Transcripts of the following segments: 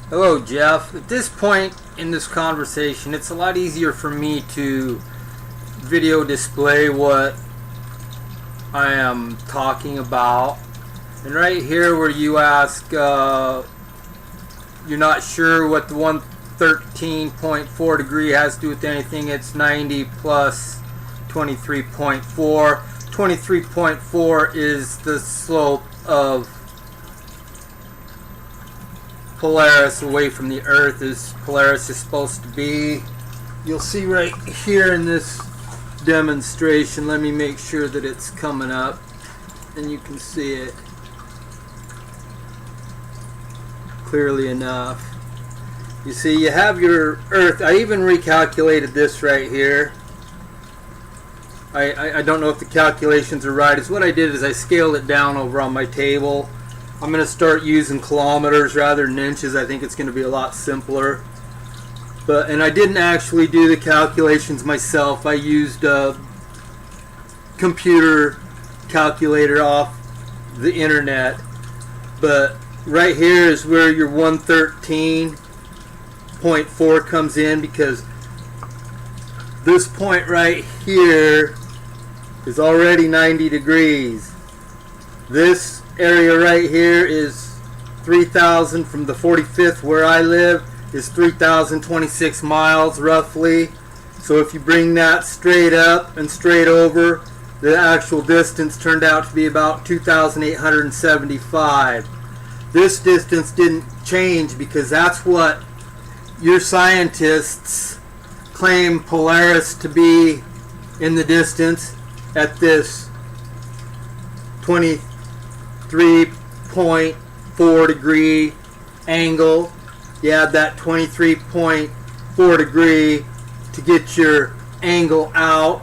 Hello, Jeff. At this point in this conversation, it's a lot easier for me to video display what I am talking about. And right here where you ask, you're not sure what the 113.4 degree has to do with anything, it's 90 plus 23.4. 23.4 is the slope of Polaris away from the Earth, as Polaris is supposed to be. You'll see right here in this demonstration, let me make sure that it's coming up and you can see it clearly enough. You see, you have your Earth. I even recalculated this right here. I don't know if the calculations are right. It's what I did is I scaled it down over on my table. I'm going to start using kilometers rather than inches. I think it's going to be a lot simpler. And I didn't actually do the calculations myself. I used a computer calculator off the internet. But right here is where your 113.4 comes in, because this point right here is already 90 degrees. This area right here is 3,000 from the 45th where I live is 3,026 miles roughly. So if you bring that straight up and straight over, the actual distance turned out to be about 2,875. This distance didn't change because that's what your scientists claim Polaris to be in the distance at this 23.4 degree angle. You add that 23.4 degree to get your angle out,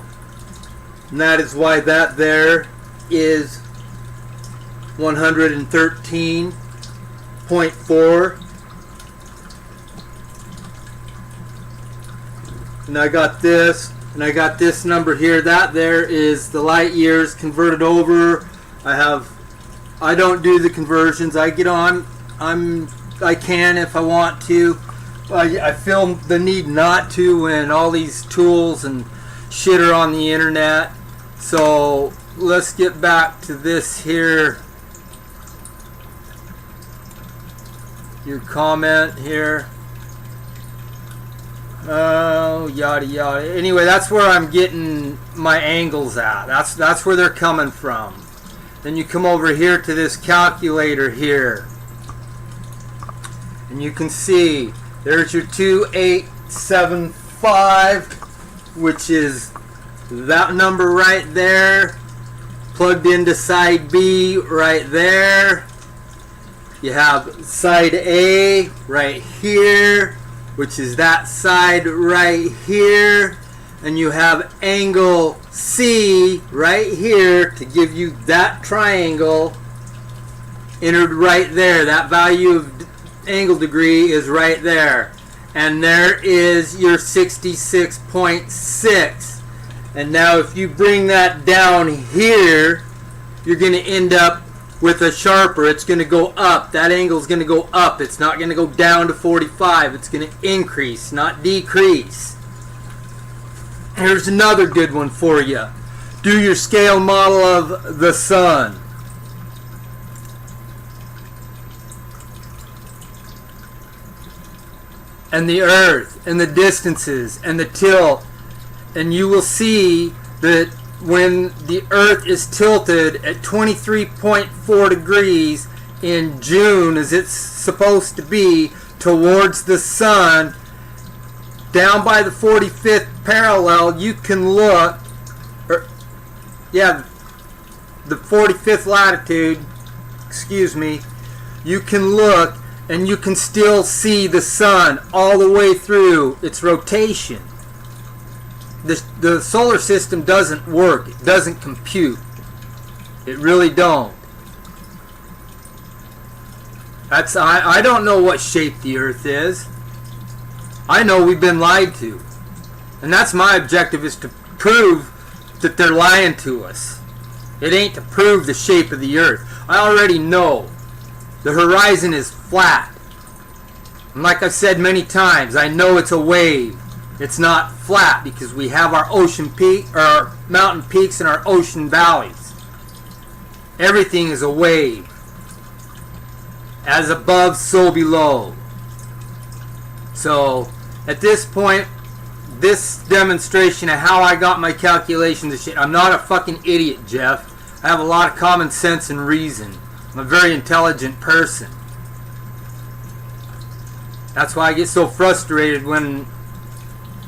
and that is why that there is 113.4. And I got this, and I got this number here. That there is the light years converted over. I don't do the conversions. I get on. I can if I want to. I feel the need not to when all these tools and shit are on the internet. So let's get back to this here. Your comment here. Oh, yada yada. Anyway, that's where I'm getting my angles at. That's where they're coming from. Then you come over here to this calculator here, and you can see there's your 2875, which is that number right there, plugged into side B right there. You have side A right here, which is that side right here, and you have angle C right here to give you that triangle entered right there. That value of angle degree is right there, and there is your 66.6. and now if you bring that down here, you're going to end up with a sharper. It's going to go up. That angle is going to go up. It's not going to go down to 45. It's going to increase, not decrease. Here's another good one for you. Do your scale model of the sun. And the earth, and the distances, and the tilt. And you will see that when the earth is tilted at 23.4 degrees in June, as it's supposed to be, towards the sun, down by the 45th parallel, you can look, the 45th latitude, excuse me, you can look and you can still see the sun all the way through its rotation. The solar system doesn't work. It doesn't compute. It really don't. I don't know what shape the earth is. I know we've been lied to. And that's my objective, is to prove that they're lying to us. It ain't to prove the shape of the earth. I already know the horizon is flat. And like I've said many times, I know it's a wave. It's not flat because we have our ocean peak, or our mountain peaks and our ocean valleys. Everything is a wave. As above, so below. So, at this point, this demonstration of how I got my calculations and shit, I'm not a fucking idiot, Jeff. I have a lot of common sense and reason. I'm a very intelligent person. That's why I get so frustrated when,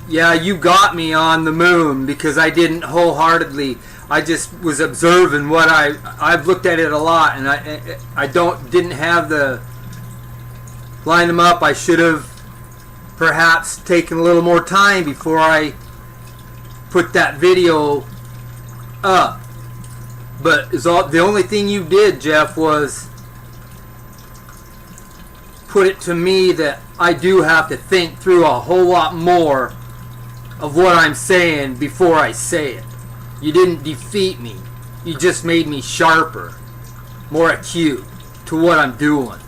yeah, you got me on the moon, because I didn't wholeheartedly. I just was observing what I've looked at it a lot, and I didn't have the line them up. I should have perhaps taken a little more time before I put that video up. But the only thing you did, Jeff, was put it to me that I do have to think through a whole lot more of what I'm saying before I say it. You didn't defeat me. You just made me sharper, more acute to what I'm doing.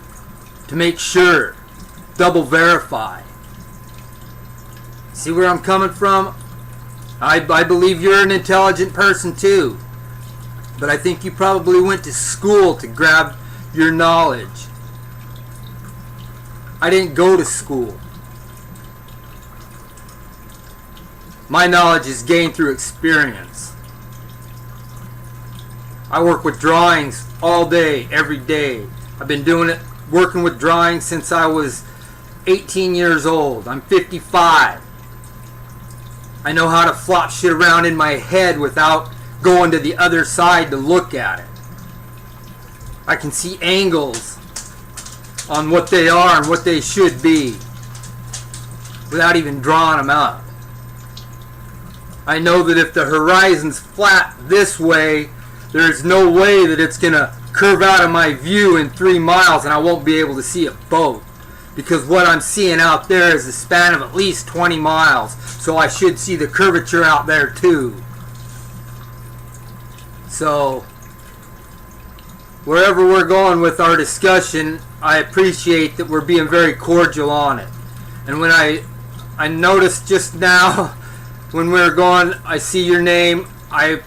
To make sure, double verify. See where I'm coming from? I believe you're an intelligent person too. But I think you probably went to school to grab your knowledge. I didn't go to school. My knowledge is gained through experience. I work with drawings all day, every day. I've been doing it, working with drawings since I was 18 years old. I'm 55. I know how to flop shit around in my head without going to the other side to look at it. I can see angles on what they are and what they should be without even drawing them out. I know that if the horizon's flat this way, there's no way that it's going to curve out of my view in 3 miles and I won't be able to see a boat. Because what I'm seeing out there is a span of at least 20 miles. So I should see the curvature out there too. So, wherever we're going with our discussion, I appreciate that we're being very cordial on it. And when I noticed just now, when we were going, I see your name, I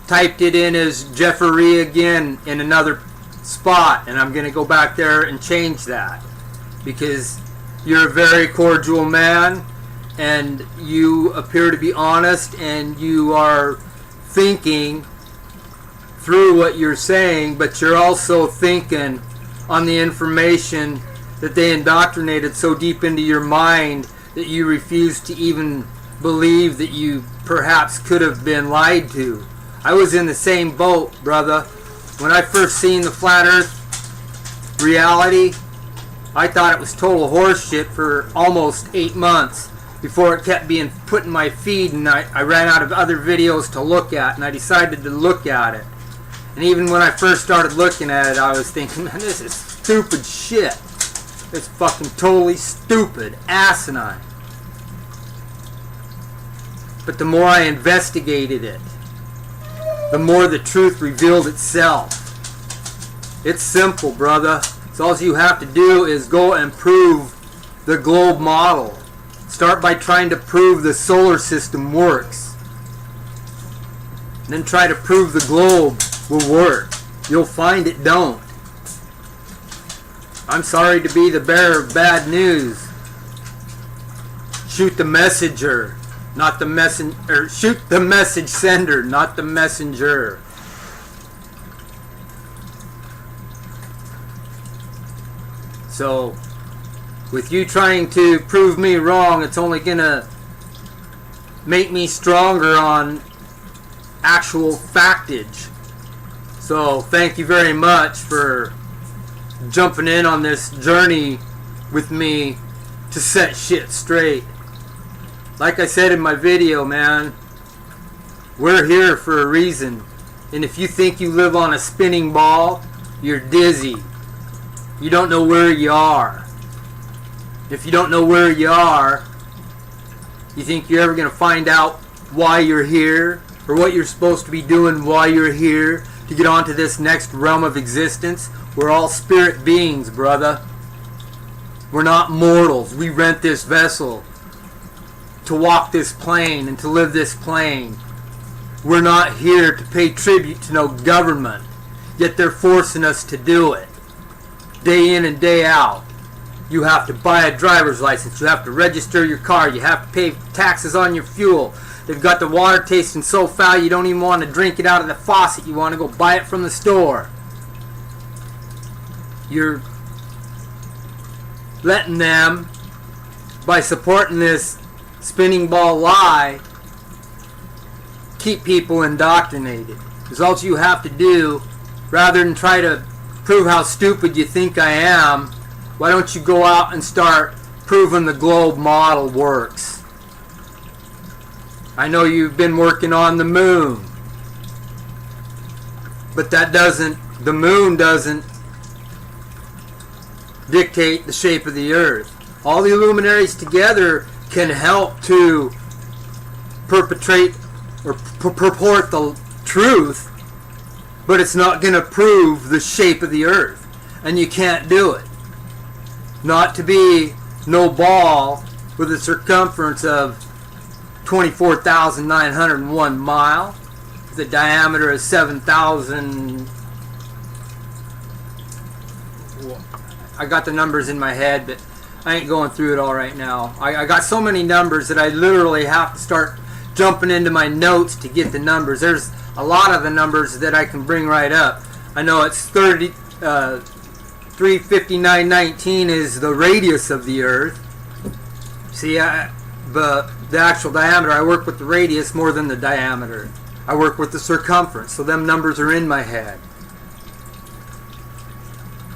typed it in as Jeffrey again in another spot, and I'm going to go back there and change that. Because you're a very cordial man, and you appear to be honest, and you are thinking through what you're saying, but you're also thinking on the information that they indoctrinated so deep into your mind that you refuse to even believe that you perhaps could have been lied to. I was in the same boat, brother. When I first seen the flat earth reality, I thought it was total horseshit for almost 8 months before it kept being put in my feed, and I ran out of other videos to look at, and I decided to look at it. And even when I first started looking at it, I was thinking, man, this is stupid shit. It's fucking totally stupid, asinine. But the more I investigated it, the more the truth revealed itself. It's simple, brother. So all you have to do is go and prove the globe model. Start by trying to prove the solar system works. And then try to prove the globe will work. You'll find it don't. I'm sorry to be the bearer of bad news. Shoot the messenger, not the messenger. Shoot the message sender, not the messenger. So, with you trying to prove me wrong, it's only gonna make me stronger on actual factage. So, thank you very much for jumping in on this journey with me to set shit straight. Like I said in my video, man, we're here for a reason. And if you think you live on a spinning ball, you're dizzy. You don't know where you are. If you don't know where you are, you think you're ever going to find out why you're here, or what you're supposed to be doing while you're here to get onto this next realm of existence? We're all spirit beings, brother. We're not mortals. We rent this vessel to walk this plane and to live this plane. We're not here to pay tribute to no government, yet they're forcing us to do it. Day in and day out. You have to buy a driver's license. You have to register your car. You have to pay taxes on your fuel. They've got the water tasting so foul you don't even want to drink it out of the faucet. You want to go buy it from the store. You're letting them, by supporting this spinning ball lie, keep people indoctrinated. Because all you have to do, rather than try to prove how stupid you think I am, why don't you go out and start proving the globe model works? I know you've been working on the moon, but the moon doesn't dictate the shape of the earth. All the luminaries together can help to perpetrate or purport the truth, but it's not going to prove the shape of the earth, and you can't do it. Not to be no ball with a circumference of 24,901 mile, the diameter is 7,000. I got the numbers in my head, but I ain't going through it all right now. I got so many numbers that I literally have to start jumping into my notes to get the numbers. There's a lot of the numbers that I can bring right up. I know it's 359.19 is the radius of the Earth. See, but the actual diameter, I work with the radius more than the diameter. I work with the circumference, so them numbers are in my head.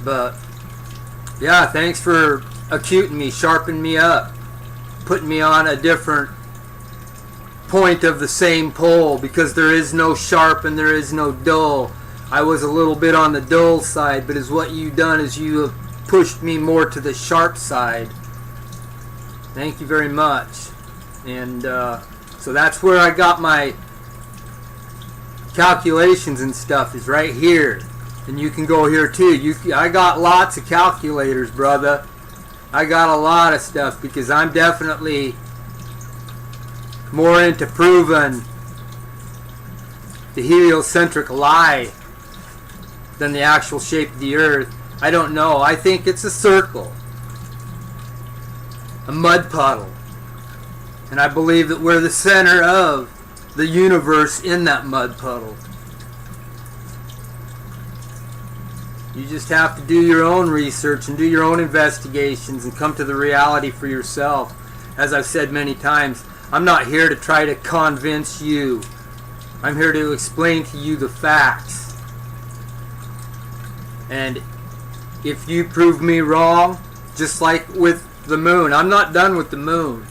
But yeah, thanks for acuting me, sharpening me up, putting me on a different point of the same pole, because there is no sharp and there is no dull. I was a little bit on the dull side, but what you've done is you have pushed me more to the sharp side. Thank you very much. And so that's where I got my calculations and stuff, is right here. And you can go here too. I got lots of calculators, brother. I got a lot of stuff, because I'm definitely more into proving the heliocentric lie than the actual shape of the earth. I don't know. I think it's a circle, a mud puddle, and I believe that we're the center of the universe in that mud puddle. You just have to do your own research and do your own investigations and come to the reality for yourself. As I've said many times, I'm not here to try to convince you. I'm here to explain to you the facts. And if you prove me wrong, just like with the moon, I'm not done with the moon.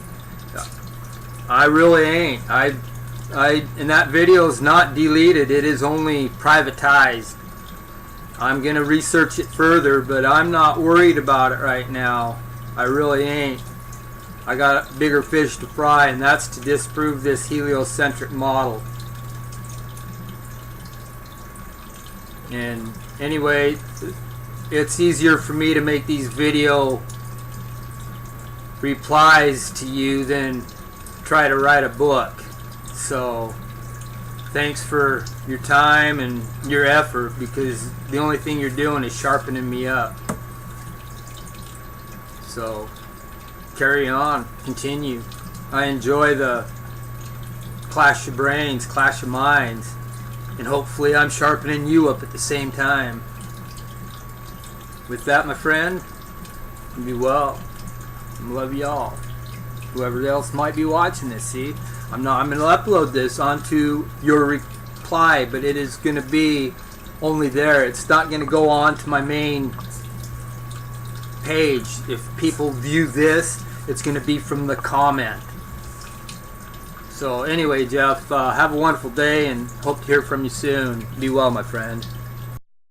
I really ain't. And that video is not deleted. It is only privatized. I'm going to research it further, but I'm not worried about it right now. I really ain't. I got bigger fish to fry, and that's to disprove this heliocentric model. And anyway, it's easier for me to make these video replies to you than try to write a book. So thanks for your time and your effort, because the only thing you're doing is sharpening me up. So carry on, continue. I enjoy the clash of brains, clash of minds, and hopefully I'm sharpening you up at the same time. With that, my friend, be well. I love y'all. Whoever else might be watching this, see? I'm going to upload this onto your reply, but it is going to be only there. It's not going to go on to my main page. If people view this, it's going to be from the comment. So anyway, Jeff, have a wonderful day and hope to hear from you soon. Be well, my friend.